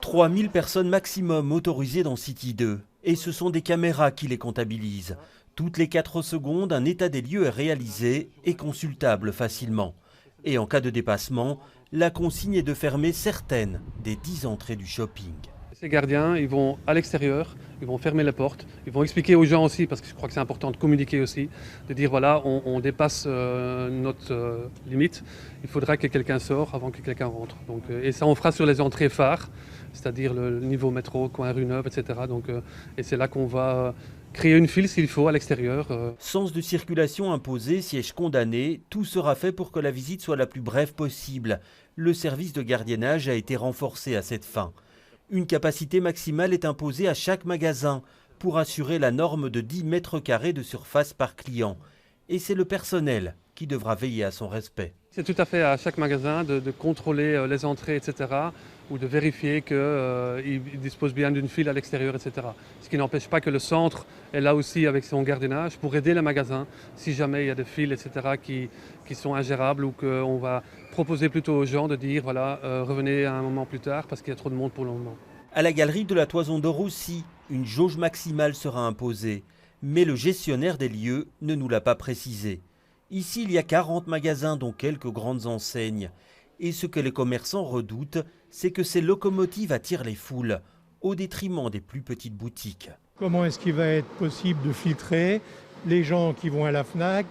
3000 personnes maximum autorisées dans City 2. Et ce sont des caméras qui les comptabilisent. Toutes les 4 secondes, un état des lieux est réalisé et consultable facilement. Et en cas de dépassement, la consigne est de fermer certaines des 10 entrées du shopping. Ces gardiens, ils vont à l'extérieur, ils vont fermer les portes, ils vont expliquer aux gens aussi, parce que je crois que c'est important de communiquer aussi, de dire voilà, on dépasse notre limite, il faudra que quelqu'un sorte avant que quelqu'un rentre. Donc, et ça on fera sur les entrées phares, c'est-à-dire le niveau métro, coin rue Neuve, etc. Donc, et c'est là qu'on va créer une file s'il faut à l'extérieur. Sens de circulation imposé, siège condamné, tout sera fait pour que la visite soit la plus brève possible. Le service de gardiennage a été renforcé à cette fin. Une capacité maximale est imposée à chaque magasin pour assurer la norme de 10 mètres carrés de surface par client. Et c'est le personnel qui devra veiller à son respect. C'est tout à fait à chaque magasin de contrôler les entrées, etc. ou de vérifier qu'ils disposent bien d'une file à l'extérieur, etc. Ce qui n'empêche pas que le centre est là aussi avec son gardiennage pour aider les magasins si jamais il y a des files, etc. qui sont ingérables ou qu'on va proposer plutôt aux gens de dire voilà, revenez à un moment plus tard parce qu'il y a trop de monde pour le moment. À la galerie de la Toison d'Or aussi, une jauge maximale sera imposée. Mais le gestionnaire des lieux ne nous l'a pas précisé. Ici, il y a 40 magasins, dont quelques grandes enseignes. Et ce que les commerçants redoutent, c'est que ces locomotives attirent les foules, au détriment des plus petites boutiques. Comment est-ce qu'il va être possible de filtrer les gens qui vont à la FNAC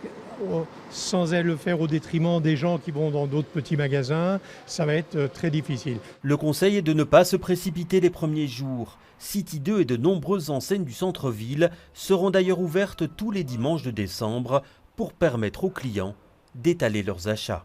sans le faire au détriment des gens qui vont dans d'autres petits magasins? Ça va être très difficile. Le conseil est de ne pas se précipiter les premiers jours. City 2 et de nombreuses enseignes du centre-ville seront d'ailleurs ouvertes tous les dimanches de décembre pour permettre aux clients d'étaler leurs achats.